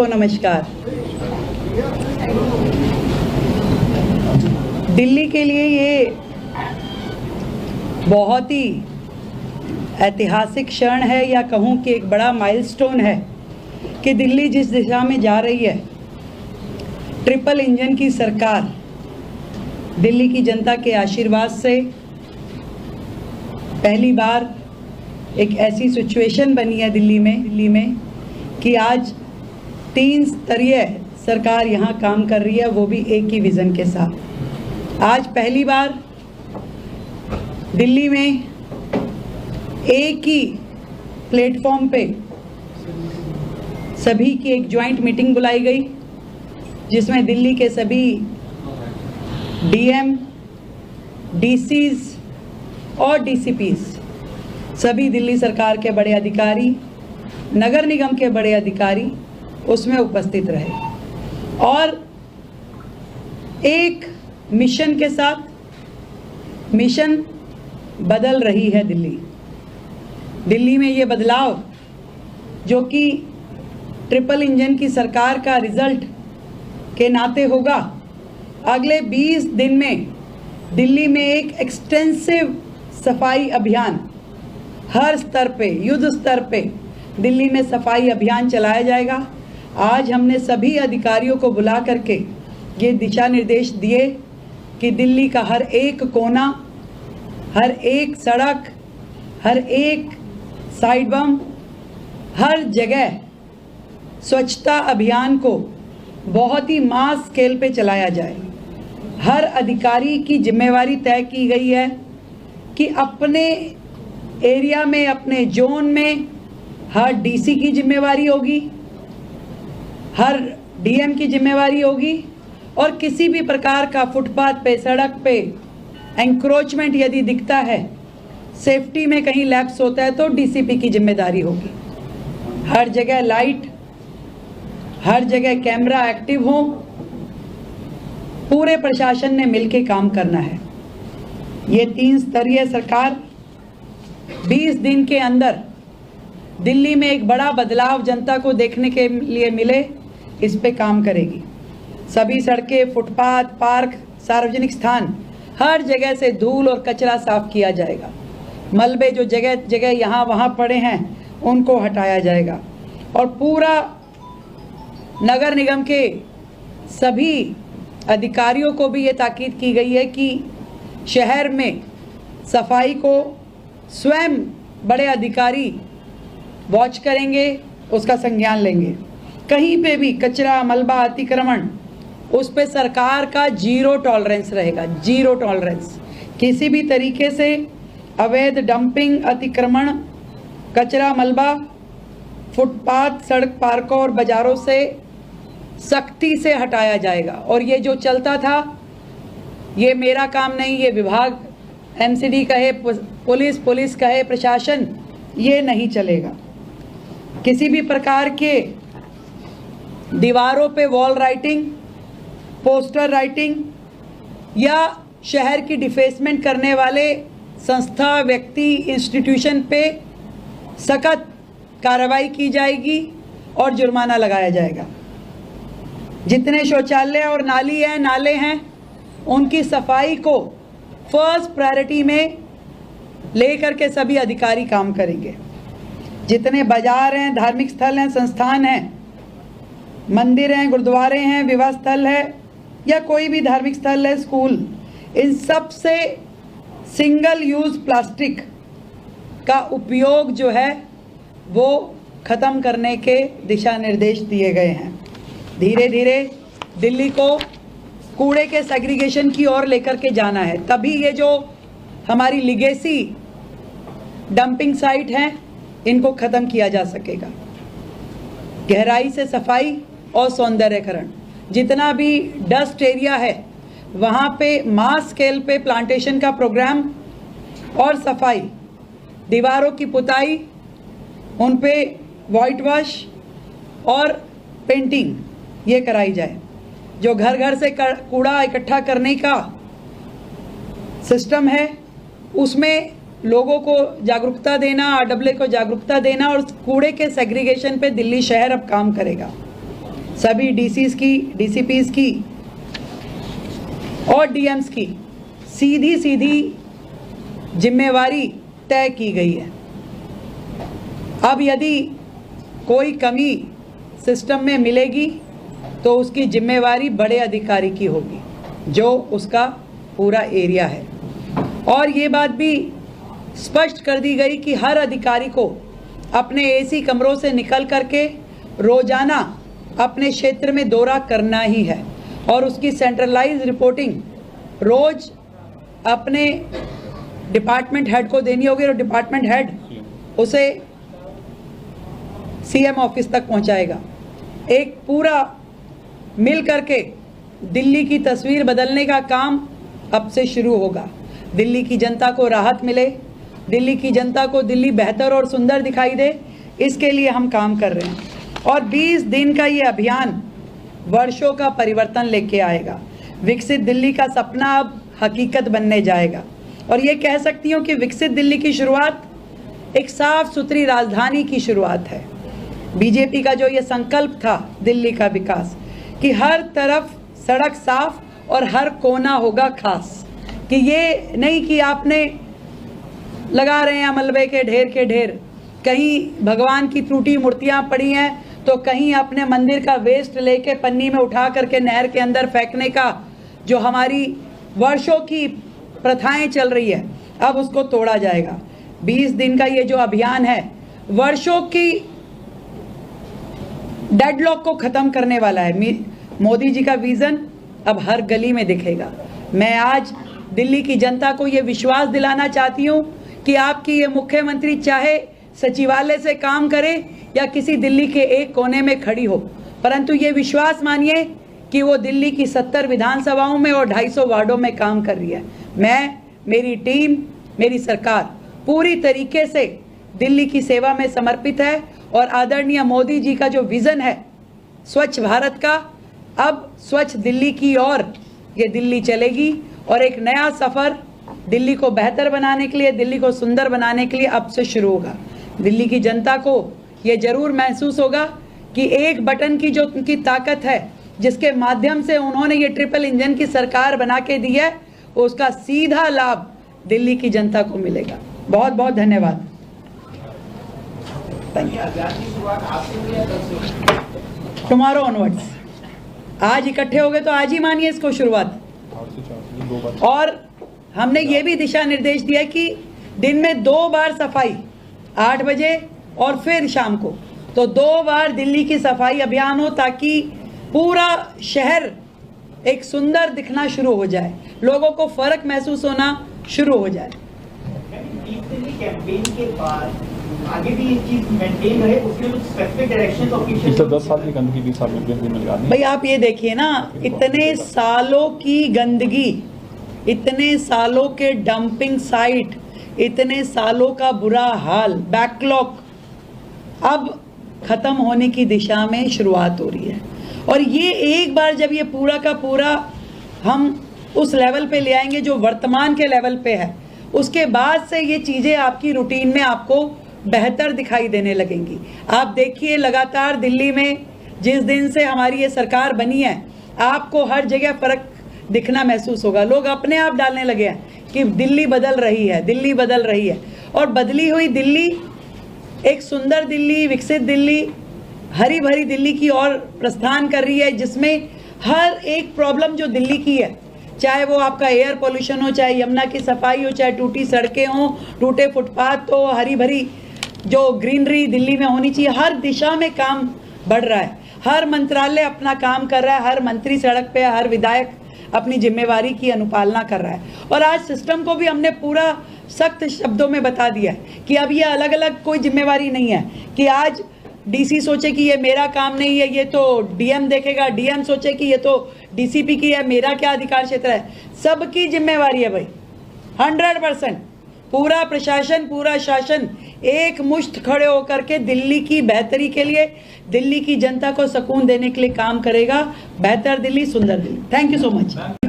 नमस्कार। दिल्ली के लिए ये बहुत ही ऐतिहासिक क्षण है, या कहूँ कि एक बड़ा माइलस्टोन है कि दिल्ली जिस दिशा में जा रही है, ट्रिपल इंजन की सरकार, दिल्ली की जनता के आशीर्वाद से पहली बार एक ऐसी सिचुएशन बनी है दिल्ली में कि आज 3 स्तरीय सरकार यहाँ काम कर रही है, वो भी एक ही विज़न के साथ। आज पहली बार दिल्ली में एक ही प्लेटफॉर्म पे सभी की एक जॉइंट मीटिंग बुलाई गई, जिसमें दिल्ली के सभी डीएम, डीसीज और डीसीपीज, सभी दिल्ली सरकार के बड़े अधिकारी, नगर निगम के बड़े अधिकारी उसमें उपस्थित रहे और एक मिशन के साथ मिशन बदल रही है दिल्ली में। ये बदलाव जो कि ट्रिपल इंजन की सरकार का रिजल्ट के नाते होगा, अगले 20 दिन में दिल्ली में एक एक्सटेंसिव सफाई अभियान हर स्तर पे, युद्ध स्तर पे दिल्ली में सफाई अभियान चलाया जाएगा। आज हमने सभी अधिकारियों को बुला करके ये दिशा निर्देश दिए कि दिल्ली का हर एक कोना, हर एक सड़क, हर एक साइड बम, हर जगह स्वच्छता अभियान को बहुत ही मास स्केल पे चलाया जाए। हर अधिकारी की जिम्मेवारी तय की गई है कि अपने एरिया में, अपने जोन में हर डीसी की जिम्मेवारी होगी, हर डीएम की जिम्मेवारी होगी, और किसी भी प्रकार का फुटपाथ पे, सड़क पे एंक्रोचमेंट यदि दिखता है, सेफ्टी में कहीं लैप्स होता है, तो डीसीपी की जिम्मेदारी होगी। हर जगह लाइट, हर जगह कैमरा एक्टिव हो, पूरे प्रशासन ने मिलकर काम करना है। ये 3 स्तरीय सरकार 20 दिन के अंदर दिल्ली में एक बड़ा बदलाव जनता को देखने के लिए मिले, इस पे काम करेगी। सभी सड़कें, फुटपाथ, पार्क, सार्वजनिक स्थान, हर जगह से धूल और कचरा साफ किया जाएगा। मलबे जो जगह जगह यहाँ वहाँ पड़े हैं, उनको हटाया जाएगा। और पूरा नगर निगम के सभी अधिकारियों को भी ये ताकीद की गई है कि शहर में सफाई को स्वयं बड़े अधिकारी वॉच करेंगे, उसका संज्ञान लेंगे। कहीं पे भी कचरा, मलबा, अतिक्रमण, उस पे सरकार का 0 टॉलरेंस रहेगा। 0 टॉलरेंस। किसी भी तरीके से अवैध डंपिंग, अतिक्रमण, कचरा, मलबा फुटपाथ, सड़क, पार्कों और बाज़ारों से सख्ती से हटाया जाएगा। और ये जो चलता था, ये मेरा काम नहीं, ये विभाग, एमसीडी कहे, पुलिस कहे, प्रशासन, ये नहीं चलेगा। किसी भी प्रकार के दीवारों पे वॉल राइटिंग, पोस्टर राइटिंग या शहर की डिफेसमेंट करने वाले संस्था, व्यक्ति, इंस्टीट्यूशन पे सख्त कार्रवाई की जाएगी और जुर्माना लगाया जाएगा। जितने शौचालय और नाले हैं, उनकी सफाई को फर्स्ट प्रायोरिटी में लेकर के सभी अधिकारी काम करेंगे। जितने बाजार हैं, धार्मिक स्थल हैं, संस्थान हैं, मंदिर हैं, गुरुद्वारे हैं, विवाह स्थल है या कोई भी धार्मिक स्थल है, स्कूल, इन सब से सिंगल यूज़ प्लास्टिक का उपयोग जो है वो ख़त्म करने के दिशा निर्देश दिए गए हैं। धीरे धीरे दिल्ली को कूड़े के सेग्रीगेशन की ओर लेकर के जाना है, तभी ये जो हमारी लिगेसी डंपिंग साइट हैं, इनको ख़त्म किया जा सकेगा। गहराई से सफाई और सौंदर्यकरण, जितना भी डस्ट एरिया है वहाँ पे मास स्केल पे प्लांटेशन का प्रोग्राम और सफाई, दीवारों की पुताई, उन पे वाइट वॉश और पेंटिंग ये कराई जाए। जो घर घर से कूड़ा इकट्ठा करने का सिस्टम है, उसमें लोगों को जागरूकता देना, आरडब्ल्यू को जागरूकता देना और कूड़े के सेग्रीगेशन पे दिल्ली शहर अब काम करेगा। सभी डीसीज की, डीसीपीज की और डीएम्स की सीधी सीधी जिम्मेवारी तय की गई है। अब यदि कोई कमी सिस्टम में मिलेगी तो उसकी जिम्मेवारी बड़े अधिकारी की होगी जो उसका पूरा एरिया है। और ये बात भी स्पष्ट कर दी गई कि हर अधिकारी को अपने एसी कमरों से निकल करके रोजाना अपने क्षेत्र में दौरा करना ही है और उसकी सेंट्रलाइज रिपोर्टिंग रोज अपने डिपार्टमेंट हेड को देनी होगी और डिपार्टमेंट हेड उसे सीएम ऑफिस तक पहुंचाएगा। एक पूरा मिल करके दिल्ली की तस्वीर बदलने का काम अब से शुरू होगा। दिल्ली की जनता को राहत मिले, दिल्ली की जनता को दिल्ली बेहतर और सुंदर दिखाई दे, इसके लिए हम काम कर रहे हैं। और 20 दिन का ये अभियान वर्षों का परिवर्तन लेके आएगा। विकसित दिल्ली का सपना अब हकीकत बनने जाएगा। और ये कह सकती हूँ कि विकसित दिल्ली की शुरुआत एक साफ सुथरी राजधानी की शुरुआत है। बीजेपी का जो ये संकल्प था दिल्ली का विकास, कि हर तरफ सड़क साफ और हर कोना होगा खास, कि ये नहीं कि आपने लगा रहे हैं मलबे के ढेर, कहीं भगवान की टूटी मूर्तियां पड़ी हैं तो कहीं अपने मंदिर का वेस्ट लेके पन्नी में उठा करके नहर के अंदर फेंकने का जो हमारी वर्षों की प्रथाएं चल रही है, अब उसको तोड़ा जाएगा। 20 दिन का ये जो अभियान है वर्षों की डेडलॉक को खत्म करने वाला है। मोदी जी का विजन अब हर गली में दिखेगा। मैं आज दिल्ली की जनता को ये विश्वास दिलाना चाहती हूँ कि आपकी ये मुख्यमंत्री चाहे सचिवालय से काम करे या किसी दिल्ली के एक कोने में खड़ी हो, परंतु ये विश्वास मानिए कि वो दिल्ली की 70 विधानसभाओं में और 250 वार्डों में काम कर रही है। मैं, मेरी टीम, मेरी सरकार पूरी तरीके से दिल्ली की सेवा में समर्पित है और आदरणीय मोदी जी का जो विजन है स्वच्छ भारत का, अब स्वच्छ दिल्ली की ओर ये दिल्ली चलेगी और एक नया सफर दिल्ली को बेहतर बनाने के लिए, दिल्ली को सुंदर बनाने के लिए अब से शुरू होगा। दिल्ली की जनता को ये जरूर महसूस होगा कि एक बटन की जो उनकी ताकत है, जिसके माध्यम से उन्होंने ये ट्रिपल इंजन की सरकार बना के दी है, उसका सीधा लाभ दिल्ली की जनता को मिलेगा। बहुत बहुत धन्यवाद। टुमारो ऑनवर्ड्स, आज इकट्ठे हो गए तो आज ही मानिए इसको शुरुआत। और हमने ये भी दिशा निर्देश दिया कि दिन में 2 बार सफाई, 8 बजे और फिर शाम को, तो 2 बार दिल्ली की सफाई अभियान हो ताकि पूरा शहर एक सुंदर दिखना शुरू हो जाए, लोगों को फर्क महसूस होना शुरू हो जाए। कैंपेन के बाद आगे भी ये चीज मेंटेन रहे, उसके कुछ स्पेसिफिक डायरेक्शंस ऑफिशियल। पिछले 10 साल की गंदगी 20 साल में भाई आप ये देखिए ना, इतने सालों की गंदगी, इतने सालों के डंपिंग साइट, इतने सालों का बुरा हाल, बैकलॉग अब खत्म होने की दिशा में शुरुआत हो रही है। और ये एक बार जब ये पूरा का पूरा हम उस लेवल पे ले आएंगे जो वर्तमान के लेवल पे है, उसके बाद से ये चीज़ें आपकी रूटीन में आपको बेहतर दिखाई देने लगेंगी। आप देखिए लगातार दिल्ली में जिस दिन से हमारी ये सरकार बनी है, आपको हर जगह फर्क दिखना महसूस होगा। लोग अपने आप डालने लगे हैं कि दिल्ली बदल रही है, दिल्ली बदल रही है। और बदली हुई दिल्ली एक सुंदर दिल्ली, विकसित दिल्ली, हरी भरी दिल्ली की ओर प्रस्थान कर रही है, जिसमें हर एक प्रॉब्लम जो दिल्ली की है, चाहे वो आपका एयर पोल्यूशन हो, चाहे यमुना की सफाई हो, चाहे टूटी सड़कें हो, टूटे फुटपाथ हो, हरी भरी जो ग्रीनरी दिल्ली में होनी चाहिए, हर दिशा में काम बढ़ रहा है। हर मंत्रालय अपना काम कर रहा है, हर मंत्री सड़क पे, हर विधायक अपनी जिम्मेवारी की अनुपालना कर रहा है। और आज सिस्टम को भी हमने पूरा सख्त शब्दों में बता दिया है कि अब ये अलग अलग कोई जिम्मेवारी नहीं है कि आज डीसी सोचे कि ये मेरा काम नहीं है, ये तो डीएम देखेगा, डीएम सोचे कि ये तो डीसीपी की है, मेरा क्या अधिकार क्षेत्र है। सबकी जिम्मेवारी है भाई, 100%। पूरा प्रशासन, पूरा शासन एक मुश्त खड़े होकर के दिल्ली की बेहतरी के लिए, दिल्ली की जनता को सुकून देने के लिए काम करेगा। बेहतर दिल्ली, सुंदर Delhi. Thank you so much.